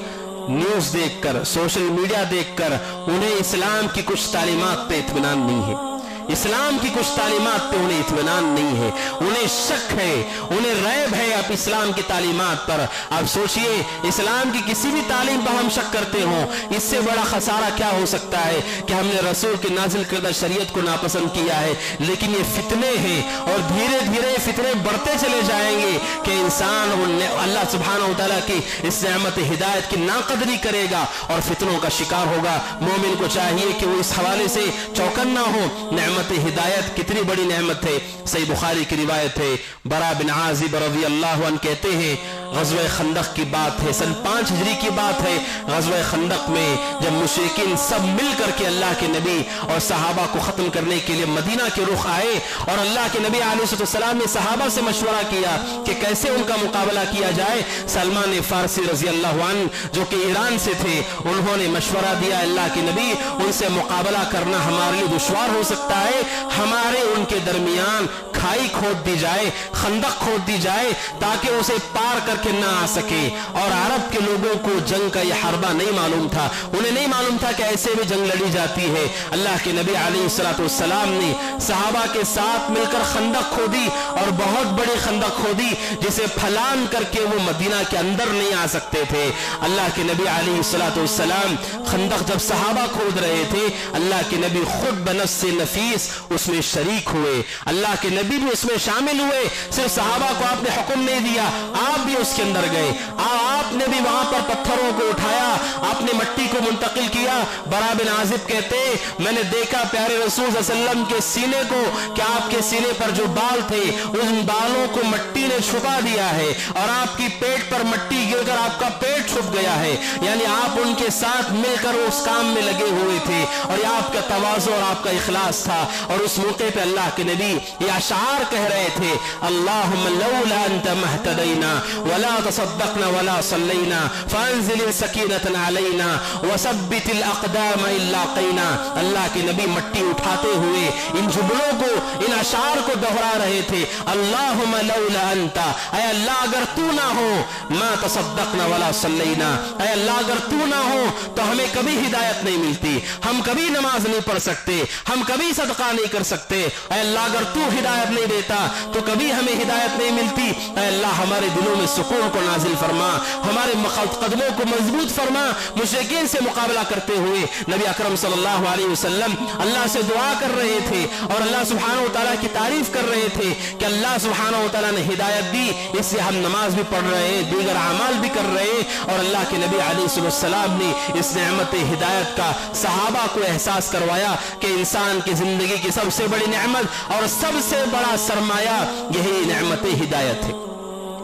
نیوز دیکھ کر، سوشل میڈیا دیکھ کر انہیں اسلام کی کچھ تعلیمات پہ اطمینان نہیں ہے، इस्लाम की कुछ तालीमात पे उन्हें इत्मीनान नहीं है, उन्हें शक है, उन्हें रैब है आप इस्लाम की तालीमात पर। आप सोचिए इस्लाम की किसी भी तालीम पर हम शक करते हो, इससे बड़ा खसारा क्या हो सकता है कि हमने रसूल की नाजिल करदा शरीयत को नापसंद किया है। लेकिन ये फितने हैं और धीरे धीरे फितने बढ़ते चले जाएंगे कि इंसान अल्लाह सुब्हानहू व तआला की इस नेमत हिदायत की नाकदरी करेगा और फितनों का शिकार होगा। मोमिन को चाहिए कि वो इस हवाले से चौकन्ना हो। नेमत हिदायत कितनी बड़ी नेमत है। सही बुखारी की रिवायत है, बरा बिन आजिब रज़ियल्लाहु अन्हु कहते हैं, ग़ज़वा खंदक की बात है, सन 5 हिजरी की बात है। ग़ज़वा खंदक में जब मुशरिकीन सब मिल करके अल्लाह के नबी और सहाबा को खत्म करने के लिए मदीना के रुख आए और अल्लाह के नबी अलैहिस्सलाम ने सहाबा से मशवरा किया कि कैसे उनका मुकाबला किया जाए। सलमान फारसी रज़ियल्लाहु अन्हु जो कि ईरान से थे, उन्होंने मशवरा दिया, अल्लाह के नबी उनसे मुकाबला करना हमारे लिए दुश्वार हो सकता है, हमारे उनके दरमियान खाई खोद दी जाए, खंदक खोद दी जाए ताकि उसे पार करके ना आ सके। और अरब के लोगों को जंग का यह हरबा नहीं मालूम था, उन्हें नहीं मालूम था कि ऐसे भी जंग लड़ी जाती है। अल्लाह के नबी अलैहिस्सलाम ने सहाबा के साथ मिलकर खंदक खोदी और बहुत बड़ी खंदक खोदी जिसे फलान करके वो मदीना के अंदर नहीं आ सकते थे। अल्लाह के नबी अलैहिस्सलाम खंदक जब सहाबा खोद रहे थे, अल्लाह के नबी खुद बनफ्से नफीस उसमें शरीक हुए, अल्लाह के नबी भी उसमें शामिल हुए। सिर्फ सहाबा को आपने हुक्म नहीं दिया, आप भी उसके अंदर गए, आपने भी वहां पर पत्थरों को उठाया, आपने मट्टी को मुंतकिल किया। बरा बिन आजिब कहते, मैंने देखा प्यारे रसूल सल्लल्लाहु अलैहि वसल्लम के सीने को कि आपके सीने पर जो बाल थे उन बालों को मट्टी ने छुपा दिया है और आपकी पेट पर मट्टी गिरकर आपका पेट छुप गया है। यानी आप उनके साथ मिलकर उस काम में लगे हुए थे और यह आपका तवाज़ु और आपका इखलास था। और उस मौके पे अल्लाह के नबी ये अशार कह रहे थे, अल्लाहुम्मा लौला अंता महतदैना वला तसद्दक़ना वला सल्लैना फअंज़िल सकीनतन अलैना वसब्बितिल अक़दाम इल्ला क़ैना। अल्लाह के नबी मट्टी उठाते हुए इन जुमलों को, इन अशार को दोहरा रहे थे, अल्लाहुम्मा लौला अंता, ऐ अल्लाह अगर तू ना हो, मा तसद्दक़ना वला सल्लैना, ऐ अल्लाह अगर तू ना हो तो हमें कभी हिदायत नहीं मिलती, हम कभी नमाज नहीं पढ़ सकते, हम कभी सदका नहीं कर सकते। ऐ अल्लाह अगर तू हिदायत नहीं देता तो कभी हमें हिदायत नहीं मिलती। ऐ अल्लाह हमारे दिलों में सुकून को नाजिल फरमा, हमारे कदमों को मजबूत फरमा। मुशरिकीन से मुकाबला करते हुए नबी अकरम सल्लल्लाहु अलैहि वसल्लम अल्लाह से दुआ कर रहे थे और अल्लाह सुब्हानहू व तआला की तारीफ कर रहे थे कि अल्लाह सुब्हानहू व तआला ने हिदायत दी, इससे हम नमाज भी पढ़ रहे हैं, दीगर अमाल भी कर रहे हैं। और अल्लाह के नबी अलैहिस्सलाम ने इस नेमत हिदायत का सहाबा को एहसास करवाया कि इंसान की जिंदगी की सबसे बड़ी नेमत और सबसे बड़ा सरमाया यही नेमत हिदायत है।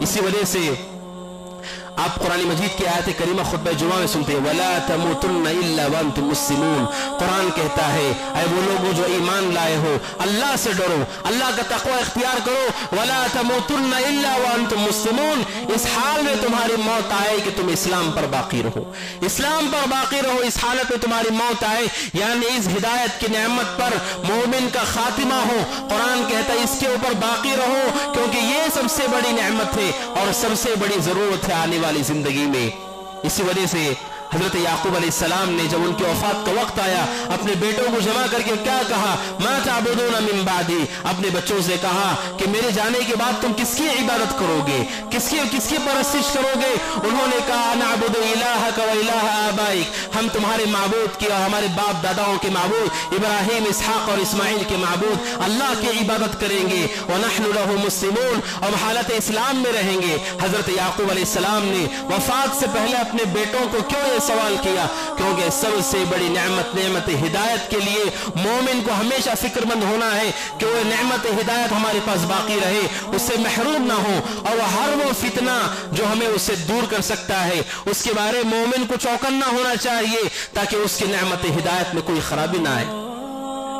इसी वजह से आप कुरान मजीद की आयत करीमा खुतबा जुमा में सुनते हैं, वला तमूतुन्ना इल्ला व अंतुम मुस्लिमून। कुरान कहता है, ऐ वो लोगों जो ईमान लाए हो, अल्लाह से डरो, अल्लाह का तक़वा इख्तियार करो, वला तमूतुन्ना इल्ला व अंतुम मुस्लिमून। इस हाल में तुम्हारी मौत आए कि तुम इस्लाम पर बाकी रहो, इस्लाम पर बाकी रहो, इस हालत में तुम्हारी मौत आए, यानी इस हिदायत की नेमत पर मोमिन का खातिमा हो। कुरान कहता है इसके ऊपर बाकी रहो क्योंकि ये सबसे बड़ी नेमत है और सबसे बड़ी जरूरत है आने वाली जिंदगी में। इसी वजह से हजरत याकूब अलैहिस्सलाम ने जब उनके वफात का वक्त आया अपने बेटों को जमा करके क्या कहा, मा ताबुदूना मिन बादी, अपने बच्चों से कहा कि मेरे जाने के बाद तुम किसकी इबादत करोगे, किसकी परस्तिश करोगे। उन्होंने कहा नअबुदु इलाहक व इलाह आबाइक, हम तुम्हारे माबूद की और हमारे बाप दादाओं के माबूद इब्राहिम इसहाक और इस्माइल के माबूद अल्लाह की इबादत करेंगे, व नहनु लहु मुस्लिमून, और हालत इस्लाम में रहेंगे। हजरत याकूब अलैहिस्सलाम ने वफात से पहले अपने बेटों को क्यों सवाल किया, क्योंकि सबसे बड़ी नेमत हिदायत के लिए मोमिन को हमेशा फिक्रमंद होना है कि वो नेमत हिदायत हमारे पास बाकी रहे, उससे महरूम ना हो और हर वो फितना जो हमें उससे दूर कर सकता है उसके बारे में मोमिन को चौकन्ना होना चाहिए ताकि उसकी नेमत हिदायत में कोई खराबी ना आए।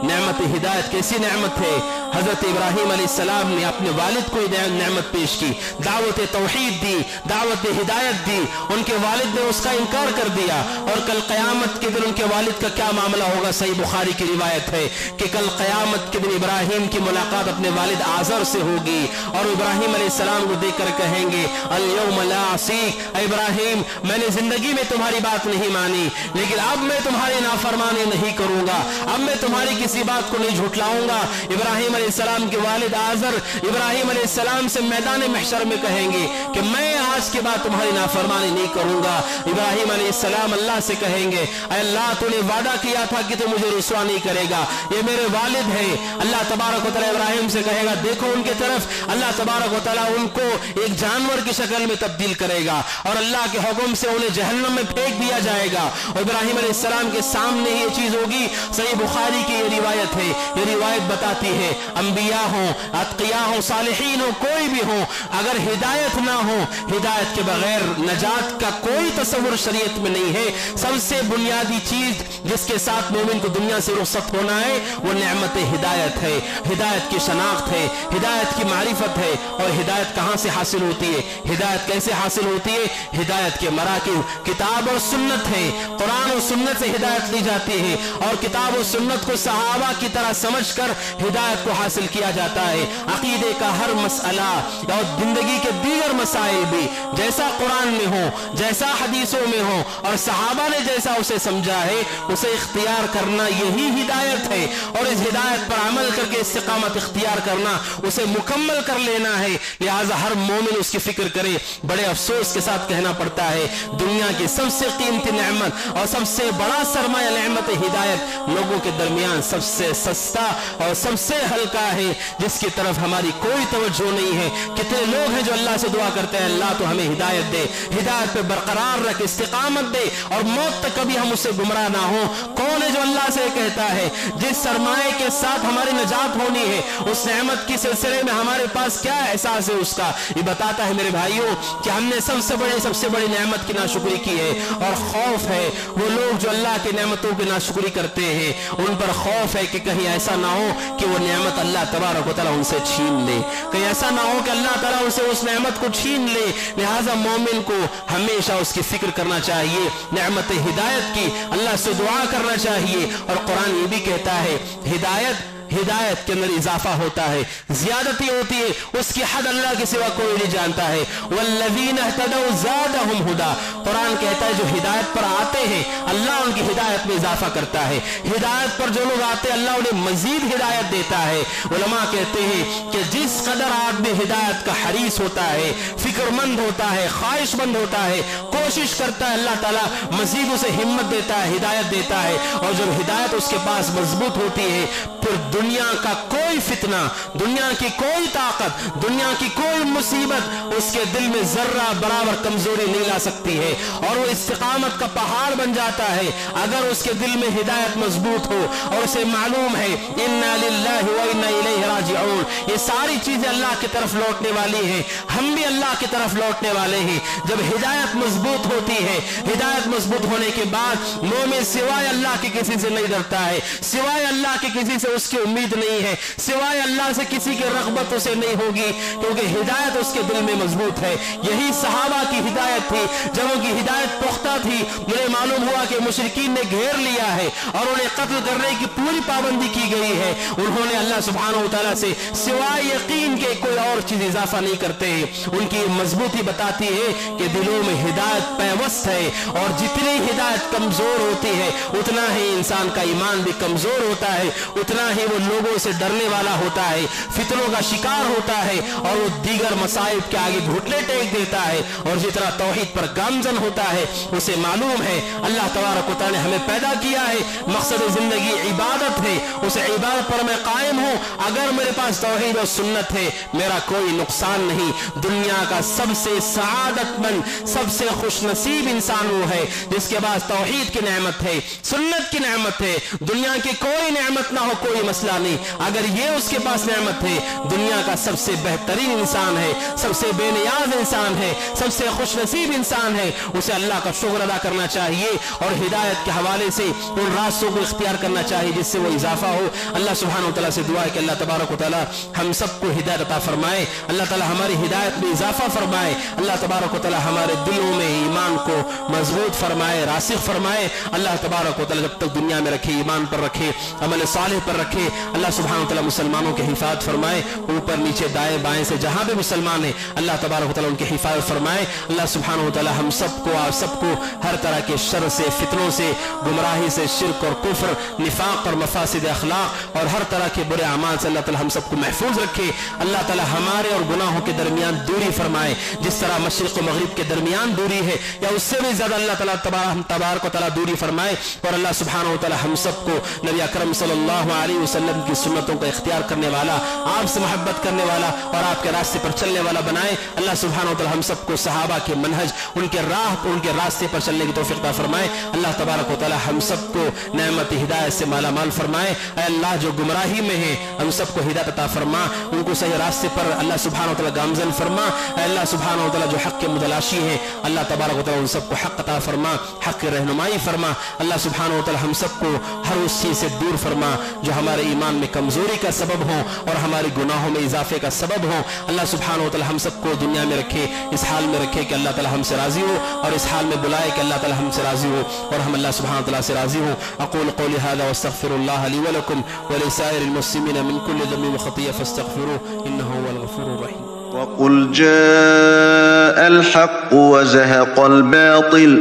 नेमत हिदायत कैसी नेमत है, حضرت ابراہیم علیہ السلام نے اپنے والد کو نعمت پیش کی، دعوت توحید دی، دعوت ہدایت دی، ان کے والد نے اس کا انکار کر دیا، اور کل قیامت کے دن ان کے والد کا کیا معاملہ ہوگا؟ صحیح بخاری کی روایت ہے کہ کل قیامت کے دن ابراہیم کی ملاقات اپنے والد آزر سے ہوگی، اور ابراہیم علیہ السلام کو دیکھ کر کہیں گے الیوم لا عصیک، اے ابراہیم میں نے زندگی میں تمہاری بات نہیں مانی، لیکن اب میں تمہاری نافرمانی نہیں کروں گا، اب میں تمہاری کسی بات کو نہیں جھٹلاؤں گا۔ ابراہیم علیہ السلام کے والد آزر ابراہیم علیہ السلام سے میدان محشر میں کہیں گے کہ میں آج کے بعد تمہاری نافرمانی نہیں کروں گا۔ ابراہیم علیہ السلام اللہ سے کہیں گے اے اللہ تو نے وعدہ کیا تھا کہ تو مجھے رسوا نہیں کرے گا، یہ میرے والد ہیں۔ اللہ تبارک و تعالی ابراہیم سے کہے گا دیکھو ان کی طرف، اللہ تبارک و تعالی ان کو ایک جانور کی شکل میں تبدیل کرے گا، اور اللہ کے حکم سے انہیں جہنم میں پھینک دیا جائے گا، اور ابراہیم علیہ السلام کے سامنے یہ چیز ہوگی۔ صحیح بخاری کی یہ روایت ہے، یہ روایت بتاتی ہے انبیاء ہوں، اتقیاء ہوں، صالحین ہوں، کوئی بھی ہوں، اگر ہدایت نہ ہو، ہدایت کے بغیر نجات کا کوئی تصور شریعت میں نہیں ہے۔ سب سے بنیادی چیز جس کے ساتھ مومن کو دنیا سے رخصت ہونا ہے وہ نعمت ہدایت ہے، ہدایت کی شناخت ہے، ہدایت کی معرفت ہے۔ اور ہدایت کہاں سے حاصل ہوتی ہے؟ ہدایت کیسے حاصل ہوتی ہے؟ ہدایت کے مراکز کتاب اور سنت ہے، قرآن اور سنت سے ہدایت لی جاتی ہے، اور کتاب و سنت کو صحابہ کی طرح سمجھ کر ہدایت کو حاصل کیا جاتا ہے۔ عقیدے کا ہر مسئلہ اور زندگی کے دیگر مسائل بھی جیسا قرآن میں ہو، جیسا حدیثوں میں ہو، اور صحابہ نے جیسا اسے سمجھا ہے اسے اختیار کرنا یہی ہدایت ہے، اور اس ہدایت پر عمل کر کے استقامت اختیار کرنا، اسے مکمل کر لینا ہے۔ لہٰذا ہر مومن اس کی فکر کرے۔ بڑے افسوس کے ساتھ کہنا پڑتا ہے دنیا کی سب سے قیمتی نعمت اور سب سے بڑا سرمایہ نعمت ہدایت لوگوں کے درمیان سب سے سستا اور سب سے ہلکا ہے، جس کی طرف ہماری کوئی توجہ نہیں ہے۔ کتنے لوگ ہیں جو اللہ سے دعا کرتے ہیں اللہ تو ہمیں ہدایت دے، ہدایت پہ برقرار رکھ، استقامت دے، اور موت تک کبھی ہم اس سے گمراہ نہ ہوں۔ کون ہے جو اللہ سے کہتا ہے جس سرمایہ کے ساتھ ہماری نجات ہونی ہے اس نعمت کی سلسلے میں ہمارے پاس کیا احساس ہے؟ اس کا یہ بتاتا ہے میرے بھائیوں کہ ہم نے سب سے بڑی نعمت کی ناشکری کی ہے، اور خوف ہے وہ لوگ جو اللہ کی نعمتوں کی ناشکری کرتے ہیں، ان پر خوف ہے کہ کہیں ایسا نہ ہو کہ وہ نعمت اللہ تبارک و تعالیٰ ان سے چھین لے، کہیں ایسا نہ ہو کہ اللہ تعالیٰ ان سے اس نعمت کو چھین لے۔ لہٰذا مومن کو ہمیشہ اس کی فکر کرنا چاہیے، نعمت ہدایت کی اللہ سے دعا کرنا چاہیے۔ اور قرآن یہ بھی کہتا ہے ہدایت کے اندر اضافہ ہوتا ہے، زیادتی ہوتی ہے، اس کی حد اللہ کے سوا کوئی نہیں جانتا ہے۔ والذین اہتدوا زادہم ھدا، قرآن کہتا ہے جو ہدایت پر آتے ہیں اللہ ان کی ہدایت میں اضافہ کرتا ہے، ہدایت پر جو لوگ آتے ہیں اللہ انہیں مزید ہدایت دیتا ہے۔ علماء کہتے ہیں کہ جس قدر آدمی ہدایت کا حریص ہوتا ہے، فکر مند ہوتا ہے، خواہش مند ہوتا ہے، کوشش کرتا ہے، اللہ تعالیٰ مزید اسے ہمت دیتا ہے، ہدایت دیتا ہے۔ اور جب ہدایت اس کے پاس مضبوط ہوتی ہے پھر دنیا کا کوئی فتنہ، دنیا کی کوئی طاقت، دنیا کی کوئی مصیبت اس کے دل میں ذرہ برابر کمزوری نہیں لا سکتی ہے، اور وہ استقامت کا پہاڑ بن جاتا ہے اگر اس کے دل میں ہدایت مضبوط ہو اور اسے معلوم ہے انا للہ و انا الیہ راجعون، یہ ساری چیزیں اللہ کی طرف لوٹنے والی ہیں، ہم بھی اللہ کی طرف لوٹنے والے ہیں۔ جب ہدایت مضبوط ہوتی ہے، ہدایت مضبوط ہونے کے بعد مومن سوائے اللہ کے کسی سے نہیں ڈرتا ہے، سوائے اللہ کے کسی سے اس کی امید نہیں ہے، سوائے اللہ سے کسی کی رغبت اسے نہیں ہوگی، کیونکہ ہدایت اس کے دل میں مضبوط ہے۔ یہی صحابہ کی ہدایت تھی، جب ان کی ہدایت پختہ تھی، مجھے معلوم ہوا کہ مشرکین نے گھیر لیا ہے اور انہیں قتل کرنے کی پوری پابندی کی گئی ہے، انہوں نے اللہ سبحانہ و تعالیٰ سے سوائے یقین کے کوئی اور چیز اضافہ نہیں کرتے ہیں۔ ان کی مضبوطی بتاتی ہے کہ دلوں میں ہدایت پیوست ہے، اور جتنی ہدایت کمزور ہوتی ہے اتنا ہی انسان کا ایمان بھی کمزور ہوتا ہے، اتنا ہی وہ لوگوں سے ڈرنے والا ہوتا ہے، فتنوں کا شکار ہوتا ہے، اور وہ دیگر مصائب کے آگے گھٹنے ٹیک دیتا ہے۔ اور جتنا توحید پر گامزن ہوتا ہے اسے معلوم ہے اللہ تبارک و تعالی نے ہمیں پیدا کیا ہے، مقصد زندگی عبادت ہے، اسے عبادت پر میں قائم ہوں، اگر میرے پاس توحید اور سنت ہے میرا کوئی نقصان نہیں، دنیا کا سب سے سعادت مند سب سے خوش نصیب انسان وہ ہے جس کے پاس توحید کی نعمت ہے, سنت کی نعمت ہے. دنیا کی کوئی نعمت نہ ہو کوئی مسئلہ نہیں, اگر یہ اس کے پاس نعمت ہے دنیا کا سب سے بہترین انسان ہے, سب سے بے نیاز انسان ہے, سب سے خوش نصیب انسان ہے. اسے اللہ کا شکر ادا کرنا چاہیے اور ہدایت کے حوالے سے ان راستوں کو اختیار کرنا چاہیے جس سے وہ اضافہ ہو. اللہ سبحانہ وتعالی سے دعا ہے کہ اللہ تبارک و تعالی ہم سب کو ہدایت عطا فرمائے, اللہ تعالی ہماری ہدایت میں اضافہ فرمائے, اللہ تبارک و تعالی ہمارے دلوں میں ایمان کو مضبوط فرمائے, راسخ فرمائے. اللہ تبارک و تعالی جب تک دنیا میں رکھے ایمان پر رکھے, عمل صالح پر رکھے. اللہ سبحانہ و تعالی مسلمانوں کی حفاظت فرمائے, اوپر نیچے دائیں بائیں سے جہاں بھی مسلمان ہیں اللہ تبارک و تعالی ان کی حفاظت فرمائے. اللہ سبحانہ و تعالی ہم سب کو آپ سب کو ہر طرح کے شر سے, فتنوں سے, گمراہی سے, شرک اور کفر, نفاق اور مفاسد اخلاق اور ہر طرح کے برے اعمال سے اللہ تعالی ہم سب کو محفوظ رکھے. اللہ تعالی ہمارے اور گناہوں کے درمیان دوری فرمائے, جس طرح مشرق و مغرب کے درمیان دوری ہے یا اس سے بھی زیادہ اللہ تعالی تبارک و تعالی دوری فرمائے. اور اللہ سبحانہ و تعالی ہم سب کو نبی اکرم صلی اللہ علیہ وسلم کی سنتوں کا اختیار کرنے والا, آپ سے محبت کرنے والا اور آپ کے راستے پر چلنے والا بنائے. اللہ سبحانہ و تعالی ہم سب کو صحابہ کے منہج, ان کے راہ, ان کے راستے پر چلنے کی توفیق عطا فرمائے. اللہ تبارک و تعالی ہم سب کو نعمت ہدایت سے مالا مال فرمائے. اے اللہ جو گمراہی میں ہیں ہم سب کو ہدایت عطا فرما, ان کو صحیح راستے پر اللہ سبحانہ و تعالی گامزن فرما. اے اللہ سبحانہ و تعالی جو حق کے متلاشی ہیں اللہ تبارک و تعالی ان سب کو حق عطا فرما, حق کی رہنمائی فرما. اللہ سبحانہ و تعالی ہم سب کو ہر اس چیز سے دور فرما جو ہمارے ایمان میں کمزوری کا سبب ہو اور ہمارے گناہوں میں اضافے کا سبب ہو. اللہ سبحانہ و تعالی ہم سب کو دنیا میں رکھے, اس حال میں رکھے کہ اللہ تعالی ہم سے راضی ہو, اور اس حال میں بلائے کہ اللہ تعالی ہم سے راضی ہو اور ہم اللہ سبحانہ و تعالی سے راضی ہوں. اقول قولی هذا واستغفر الله لي ولكم ولسائر المسلمين من كل ذنب وخطيئة فاستغفروه إنه هو الغفور الرحيم. وقل جاء الحق وزهق الباطل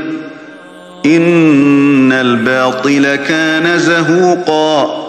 إن الباطل كان زهوقا